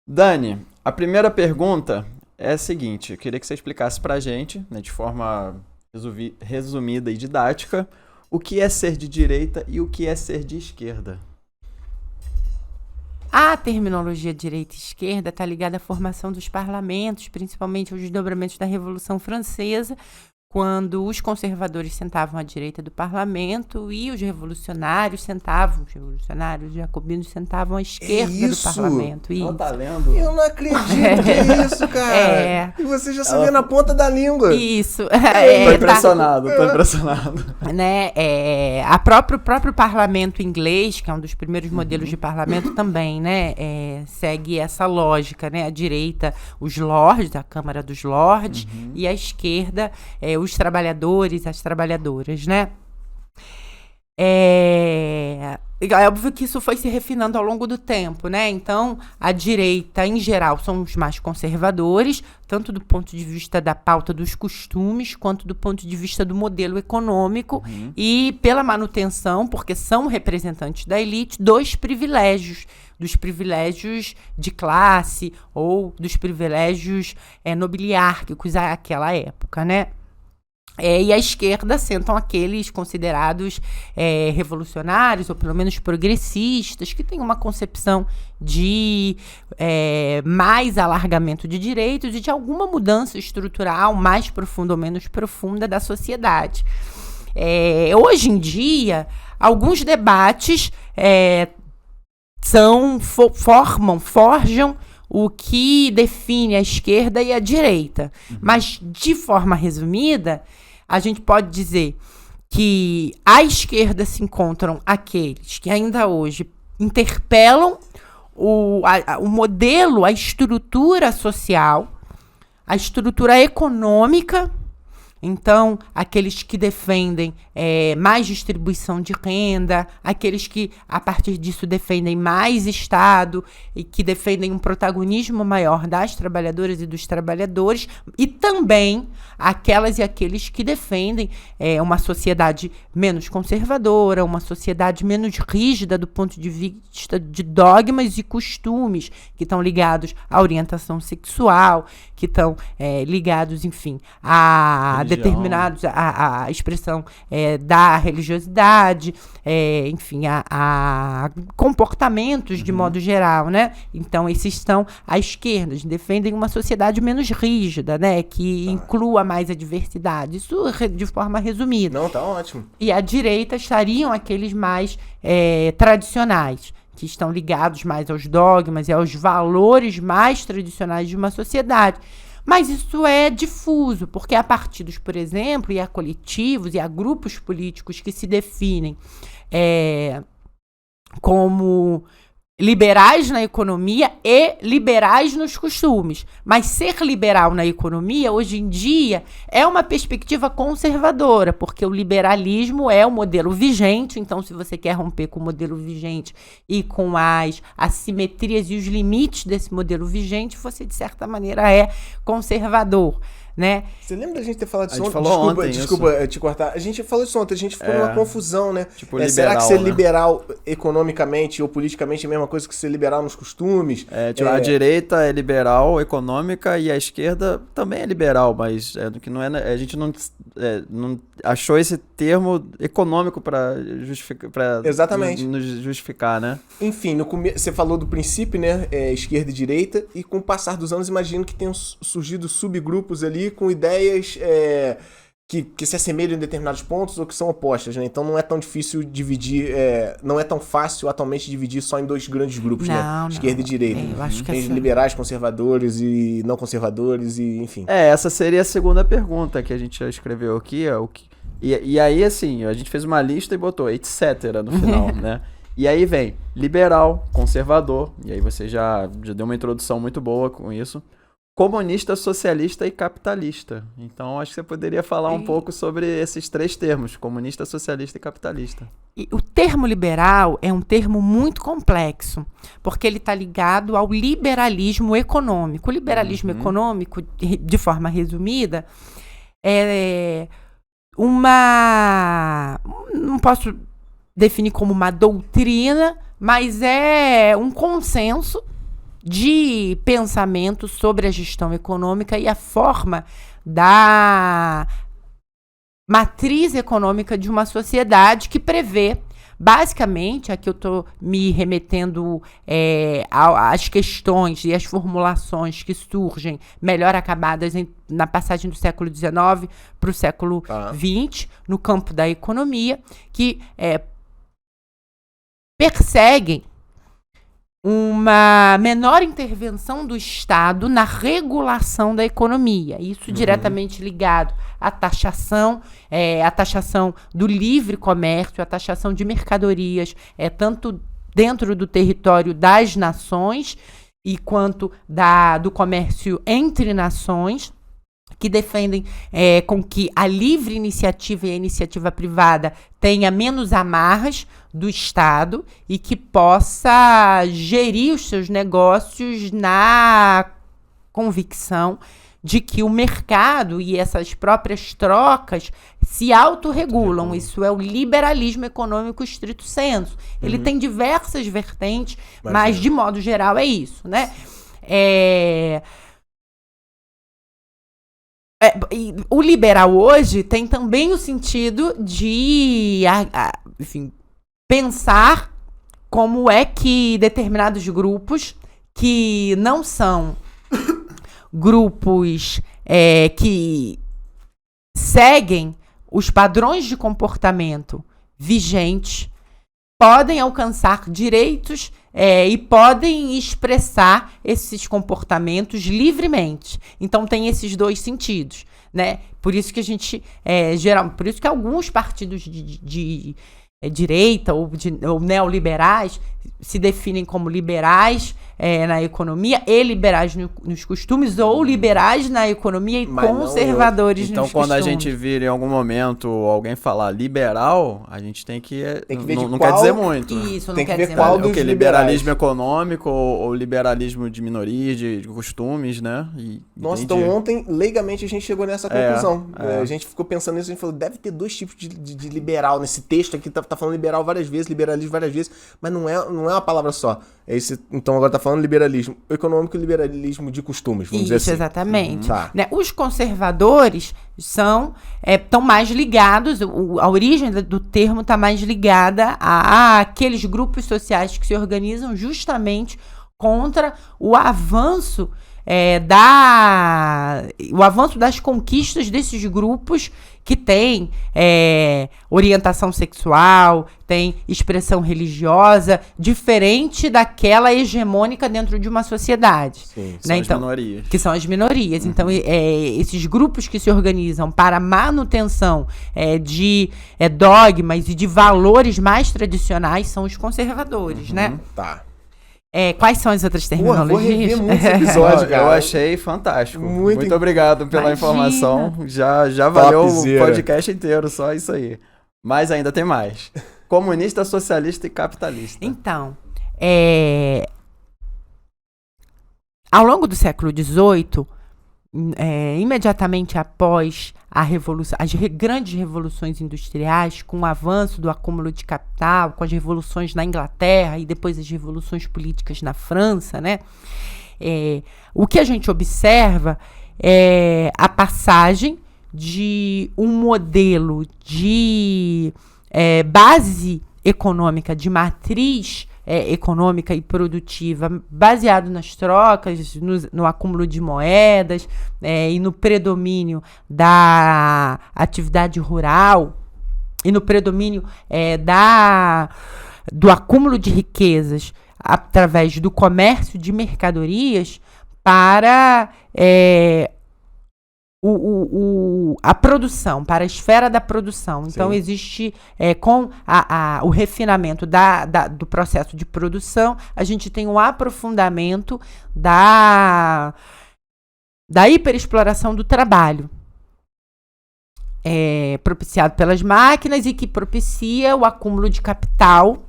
Dani, a primeira pergunta é a seguinte: eu queria que você explicasse pra gente, né, de forma resumida e didática, o que é ser de direita e o que é ser de esquerda. A terminologia direita e esquerda está ligada à formação dos parlamentos, principalmente aos desdobramentos da Revolução Francesa, quando os conservadores sentavam à direita do parlamento e os revolucionários jacobinos sentavam à É esquerda do isso! parlamento. Ela Isso. tá lendo? Eu não acredito que é isso, cara! E você já sabia na ponta da língua! Isso. Tô impressionado, tô impressionado. Né, o próprio parlamento inglês, que é um dos primeiros modelos de parlamento também, né, segue essa lógica, né, a direita, os lords, a Câmara dos Lords, e a esquerda, os trabalhadores, as trabalhadoras, né. É óbvio que isso foi se refinando ao longo do tempo, né? Então, a direita, em geral, são os mais conservadores, tanto do ponto de vista da pauta dos costumes, quanto do ponto de vista do modelo econômico e pela manutenção, porque são representantes da elite, dos privilégios de classe ou dos privilégios nobiliárquicos àquela época, né? E à esquerda sentam aqueles considerados revolucionários, ou pelo menos progressistas, que têm uma concepção de mais alargamento de direitos e de alguma mudança estrutural mais profunda ou menos profunda da sociedade. Hoje em dia, alguns debates forjam o que define a esquerda e a direita. Mas, de forma resumida, a gente pode dizer que à esquerda se encontram aqueles que ainda hoje interpelam o modelo, a estrutura social, a estrutura econômica. Então, aqueles que defendem mais distribuição de renda, aqueles que, a partir disso, defendem mais Estado e que defendem um protagonismo maior das trabalhadoras e dos trabalhadores, e também aquelas e aqueles que defendem uma sociedade menos conservadora, uma sociedade menos rígida do ponto de vista de dogmas e costumes, que estão ligados à orientação sexual, que estão ligados, enfim, determinados a expressão da religiosidade, enfim, a comportamentos de modo geral, né? Então, esses estão à esquerda, defendem uma sociedade menos rígida, né? Que inclua mais a diversidade. Isso de forma resumida. Não, tá ótimo. E à direita estariam aqueles mais tradicionais, que estão ligados mais aos dogmas e aos valores mais tradicionais de uma sociedade. Mas isso é difuso, porque há partidos, por exemplo, e há coletivos, e há grupos políticos que se definem como liberais na economia e liberais nos costumes. Mas ser liberal na economia, hoje em dia, é uma perspectiva conservadora, porque o liberalismo é o modelo vigente. Então, se você quer romper com o modelo vigente e com as assimetrias e os limites desse modelo vigente, você, de certa maneira, é conservador, né? Você lembra da gente ter falado A isso gente ontem? falou ontem Desculpa te cortar. A gente falou isso ontem, a gente ficou numa confusão, né? Tipo, Será que liberal, ser né? liberal economicamente ou politicamente é a mesma coisa que ser liberal nos costumes? A direita é liberal, econômica, e a esquerda também é liberal, mas que não a gente não achou esse termo econômico para justificar, Exatamente. nos justificar, né? Enfim, você falou do princípio, né? Esquerda e direita, e com o passar dos anos, imagino que tenham surgido subgrupos ali com ideias que se assemelham em determinados pontos ou que são opostas, né? Então não é tão difícil dividir, não é tão fácil atualmente dividir só em dois grandes grupos, né? Esquerda e direita. Eu acho que tem liberais, conservadores e não conservadores, e enfim. Essa seria a segunda pergunta que a gente já escreveu aqui. E aí, assim, a gente fez uma lista e botou etc. no final, né? E aí vem liberal, conservador, e aí você já deu uma introdução muito boa com isso. Comunista, socialista e capitalista. Então, acho que você poderia falar um pouco sobre esses três termos, comunista, socialista e capitalista. E o termo liberal é um termo muito complexo, porque ele está ligado ao liberalismo econômico. O liberalismo econômico, de forma resumida, é não posso definir como uma doutrina, mas é um consenso de pensamento sobre a gestão econômica e a forma da matriz econômica de uma sociedade que prevê, basicamente, aqui eu estou me remetendo às questões e às formulações que surgem melhor acabadas na passagem do século XIX para o século XX, no campo da economia, que perseguem uma menor intervenção do Estado na regulação da economia. Isso diretamente ligado à taxação do livre comércio, à taxação de mercadorias, tanto dentro do território das nações e quanto do comércio entre nações, que defendem com que a livre iniciativa e a iniciativa privada tenha menos amarras do Estado e que possa gerir os seus negócios na convicção de que o mercado e essas próprias trocas se autorregulam. Isso é o liberalismo econômico estrito sensu. Ele tem diversas vertentes, mas de modo geral é isso, né? O liberal hoje tem também o sentido de, enfim, pensar como é que determinados grupos que não são grupos que seguem os padrões de comportamento vigentes podem alcançar direitos e podem expressar esses comportamentos livremente. Então tem esses dois sentidos, né? Por isso que a gente por isso que alguns partidos de direita ou neoliberais se definem como liberais na economia e liberais nos costumes, ou liberais na economia e conservadores nos costumes. Então, quando a gente vir em algum momento alguém falar liberal, a gente tem que ver não quer dizer muito. Isso, tem não que quer ver dizer qual muito. dos liberalismo econômico ou liberalismo de minorias, de costumes, né? Nossa, então ontem, leigamente, a gente chegou nessa conclusão. A gente ficou pensando nisso, a gente falou, deve ter dois tipos de liberal nesse texto aqui, tá falando liberal várias vezes, liberalismo várias vezes, mas não é uma palavra só. Então agora tá falando liberalismo econômico e liberalismo de costumes, vamos dizer assim. Isso, exatamente. Tá. Né? Os conservadores estão mais ligados, a origem do termo está mais ligada àqueles grupos sociais que se organizam justamente contra o avanço das conquistas desses grupos que têm orientação sexual, têm expressão religiosa, diferente daquela hegemônica dentro de uma sociedade. Sim, né? As minorias. Que são as minorias. Então, esses grupos que se organizam para a manutenção de dogmas e de valores mais tradicionais são os conservadores, né? Tá. Quais são as outras terminologias? Vou rever muito esse episódio, cara. Eu achei fantástico. Muito obrigado pela Imagina. informação. Já valeu Topzera. o podcast inteiro, só isso aí. Mas ainda tem mais. Comunista, socialista e capitalista. Então, ao longo do século XVIII, imediatamente após as grandes revoluções industriais, com o avanço do acúmulo de capital, com as revoluções na Inglaterra e depois as revoluções políticas na França, né? O que a gente observa é a passagem de um modelo de base econômica, de matriz econômica e produtiva, baseado nas trocas, no acúmulo de moedas e no predomínio da atividade rural e no predomínio do acúmulo de riquezas através do comércio de mercadorias para a produção, para a esfera da produção. Então, Sim. existe, com o refinamento do processo de produção, a gente tem um aprofundamento da hiperexploração do trabalho, propiciado pelas máquinas e que propicia o acúmulo de capital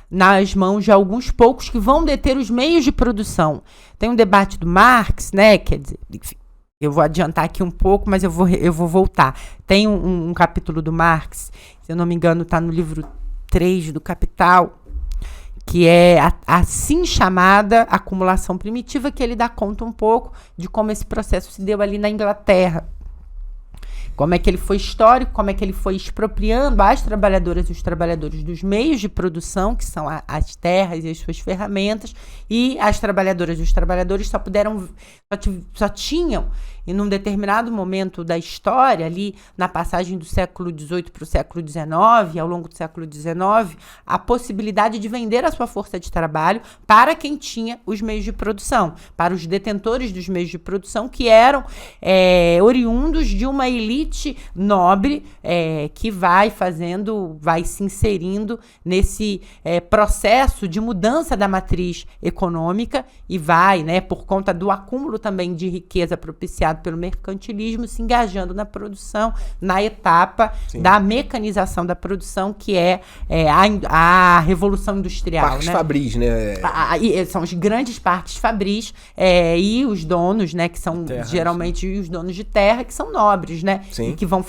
nas mãos de alguns poucos que vão deter os meios de produção. Tem um debate do Marx, né, quer dizer, enfim, eu vou adiantar aqui um pouco, mas eu vou voltar. Tem um capítulo do Marx, se eu não me engano, está no livro 3 do Capital, que é a assim chamada acumulação primitiva, que ele dá conta um pouco de como esse processo se deu ali na Inglaterra. Como é que ele foi histórico, como é que ele foi expropriando as trabalhadoras e os trabalhadores dos meios de produção, que são as terras e as suas ferramentas, e as trabalhadoras e os trabalhadores só tinham, em um determinado momento da história, ali na passagem do século XVIII para o século XIX, ao longo do século XIX, a possibilidade de vender a sua força de trabalho para quem tinha os meios de produção, para os detentores dos meios de produção, que eram oriundos de uma elite nobre que vai se inserindo nesse processo de mudança da matriz econômica e vai, né, por conta do acúmulo também de riqueza propiciado pelo mercantilismo, se engajando na produção, na etapa da mecanização da produção, que é a Revolução Industrial. Parques Fabris, né? São os grandes parques Fabris e os donos, né, que são geralmente os donos de terra, que são nobres, né? Sim. E que vão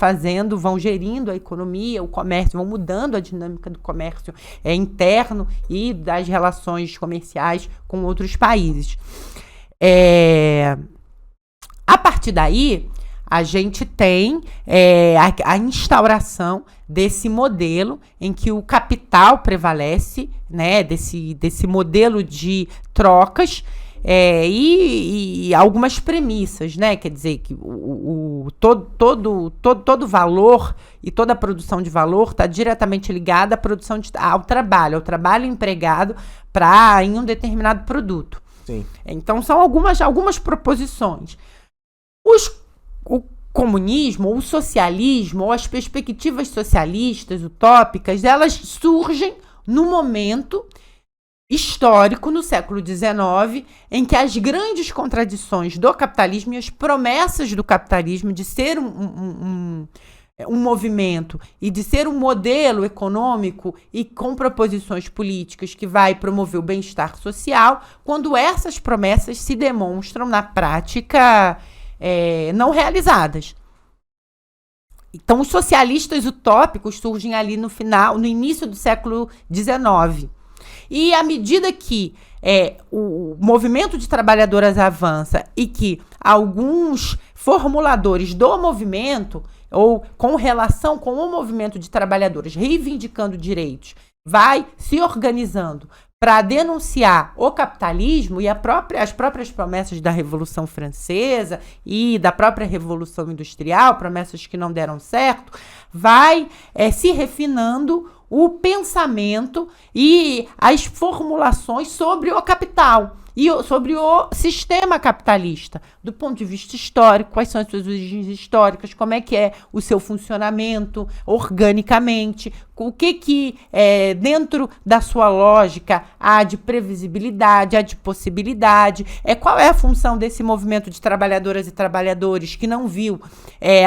gerindo a economia, o comércio, vão mudando a dinâmica do comércio interno e das relações comerciais com outros países. A partir daí, a gente tem a instauração desse modelo em que o capital prevalece, né, desse modelo de trocas e algumas premissas, né? Quer dizer, que todo valor e toda a produção de valor está diretamente ligada à produção ao trabalho empregado em um determinado produto. Sim. Então, são algumas proposições. O comunismo, ou o socialismo, ou as perspectivas socialistas, utópicas, elas surgem no momento histórico, no século XIX, em que as grandes contradições do capitalismo e as promessas do capitalismo de ser um movimento e de ser um modelo econômico e com proposições políticas que vai promover o bem-estar social, quando essas promessas se demonstram na prática não realizadas. Então, os socialistas utópicos surgem ali no início do século XIX. E à medida que o movimento de trabalhadoras avança e que alguns formuladores do movimento, ou com relação com o movimento de trabalhadores reivindicando direitos, vai se organizando para denunciar o capitalismo e as próprias promessas da Revolução Francesa e da própria Revolução Industrial, promessas que não deram certo, vai se refinando o pensamento e as formulações sobre o capital e sobre o sistema capitalista, do ponto de vista histórico, quais são as suas origens históricas, como é que é o seu funcionamento organicamente, o que dentro da sua lógica há de previsibilidade, há de possibilidade, qual é a função desse movimento de trabalhadoras e trabalhadores que não viu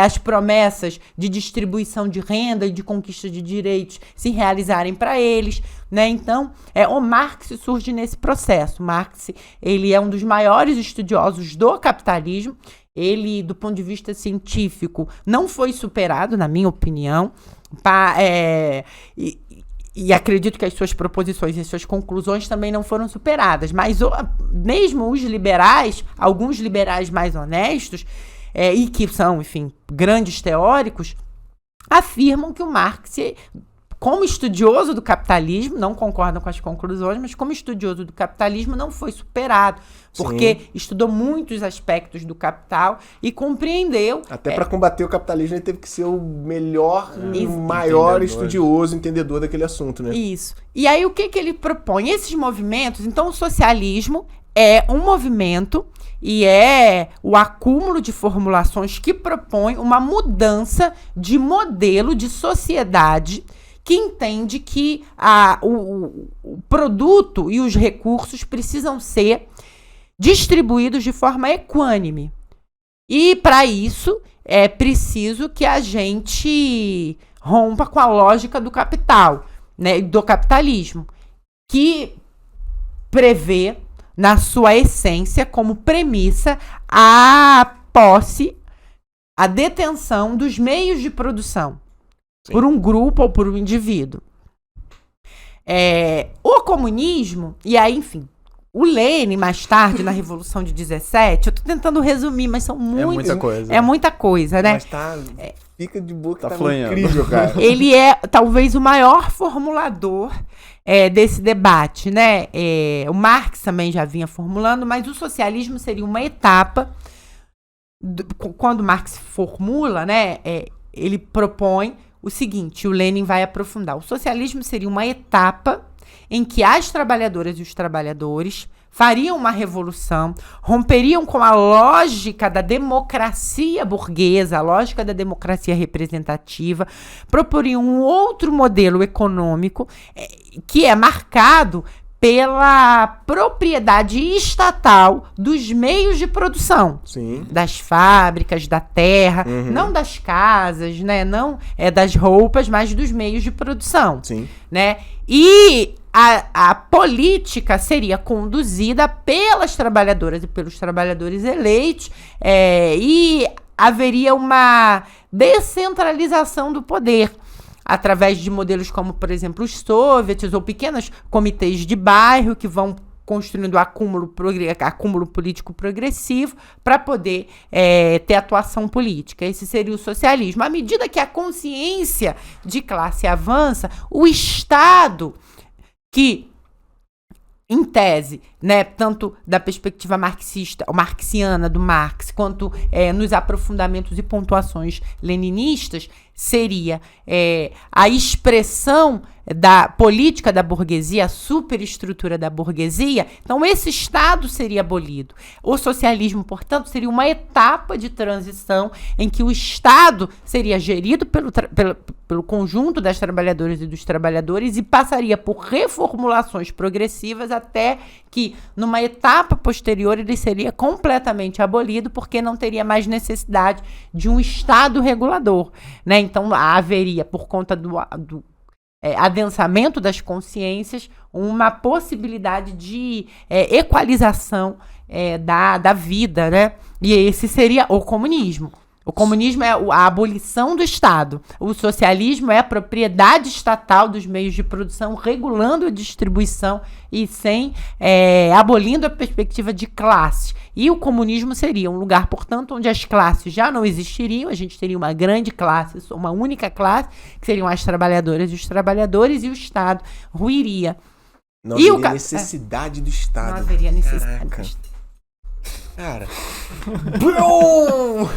as promessas de distribuição de renda e de conquista de direitos se realizarem para eles, né? Então, o Marx surge nesse processo. Marx, ele é um dos maiores estudiosos do capitalismo. Ele, do ponto de vista científico, não foi superado, na minha opinião, e acredito que as suas proposições e as suas conclusões também não foram superadas. Mas mesmo os liberais, alguns liberais mais honestos, e que são, enfim, grandes teóricos, afirmam que o Marx, como estudioso do capitalismo, não concordam com as conclusões, mas como estudioso do capitalismo não foi superado, porque estudou muitos aspectos do capital e compreendeu... Até para combater o capitalismo ele teve que ser o melhor e o maior estudioso, entendedor daquele assunto, né? Isso. E aí o que ele propõe? Esses movimentos, então o socialismo é um movimento e é o acúmulo de formulações que propõe uma mudança de modelo de sociedade que entende que o produto e os recursos precisam ser distribuídos de forma equânime. E, para isso, é preciso que a gente rompa com a lógica do capital, né, do capitalismo, que prevê, na sua essência, como premissa, a posse, a detenção dos meios de produção. Sim. Por um grupo ou por um indivíduo. O comunismo, e aí, enfim, o Lênin, mais tarde, na Revolução de 17, eu tô tentando resumir, mas são muita coisa. É muita coisa, né? Mas fica de boa que Tá tá flanhando. incrível, cara. Ele é talvez o maior formulador desse debate, né? O Marx também já vinha formulando, mas o socialismo seria uma etapa. Quando Marx formula, né? Ele propõe o seguinte, o Lenin vai aprofundar. O socialismo seria uma etapa em que as trabalhadoras e os trabalhadores fariam uma revolução, romperiam com a lógica da democracia burguesa, a lógica da democracia representativa, proporiam um outro modelo econômico que é marcado pela propriedade estatal dos meios de produção. Sim. Das fábricas, da terra, não das casas, né? Não das roupas, mas dos meios de produção. Sim. Né? E a política seria conduzida pelas trabalhadoras e pelos trabalhadores eleitos e haveria uma descentralização do poder através de modelos como, por exemplo, os soviets ou pequenos comitês de bairro que vão construindo acúmulo político progressivo para poder ter atuação política. Esse seria o socialismo. À medida que a consciência de classe avança, o Estado, que, em tese, né, tanto da perspectiva marxiana do Marx, quanto nos aprofundamentos e pontuações leninistas, seria a expressão da política da burguesia, a superestrutura da burguesia. Então, esse Estado seria abolido. O socialismo, portanto, seria uma etapa de transição em que o Estado seria gerido pelo conjunto das trabalhadoras e dos trabalhadores e passaria por reformulações progressivas até que, numa etapa posterior, ele seria completamente abolido porque não teria mais necessidade de um Estado regulador, né? Então, haveria, por conta do adensamento das consciências, uma possibilidade de equalização da vida, né? E esse seria o comunismo. O comunismo é a abolição do Estado. O socialismo é a propriedade estatal dos meios de produção, regulando a distribuição e abolindo a perspectiva de classes. E o comunismo seria um lugar, portanto, onde as classes já não existiriam. A gente teria uma grande classe, uma única classe, que seriam as trabalhadoras e os trabalhadores, e o Estado ruiria. Não haveria necessidade do Estado. Não haveria necessidade do Caraca. Estado. Cara. Brum!